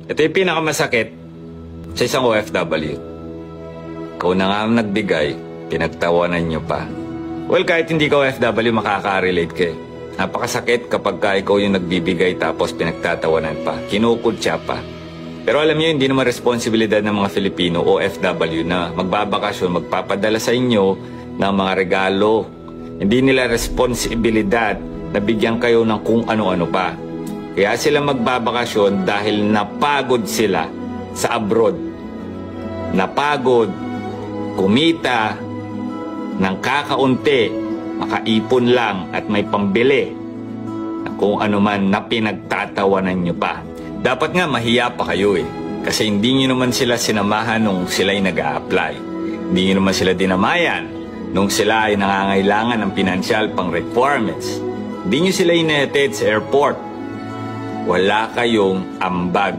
Ito yung pinakamasakit sa isang OFW. Ikaw na nga ang nagbigay, pinagtawanan nyo pa. Well, kahit hindi ka OFW, makaka-relate ka. Napakasakit kapag ikaw yung nagbibigay tapos pinagtatawanan pa, kinukutya pa. Pero alam niyo, hindi naman responsibilidad ng mga Filipino OFW na magbabakasyon, magpapadala sa inyo ng mga regalo. Hindi nila responsibilidad na bigyan kayo ng kung ano-ano pa. Kaya sila magbabakasyon dahil napagod sila sa abroad. Napagod, kumita, ng kakaunti, makaipon lang at may pambili na kung ano man na pinagtatawanan nyo pa. Dapat nga mahiya pa kayo kasi hindi nyo naman sila sinamahan nung sila'y nag-a-apply. Hindi nyo naman sila dinamayan nung sila ay nangangailangan ng pinansyal pang requirements. Hindi nyo sila inatid sa airport. Wala kayong ambag.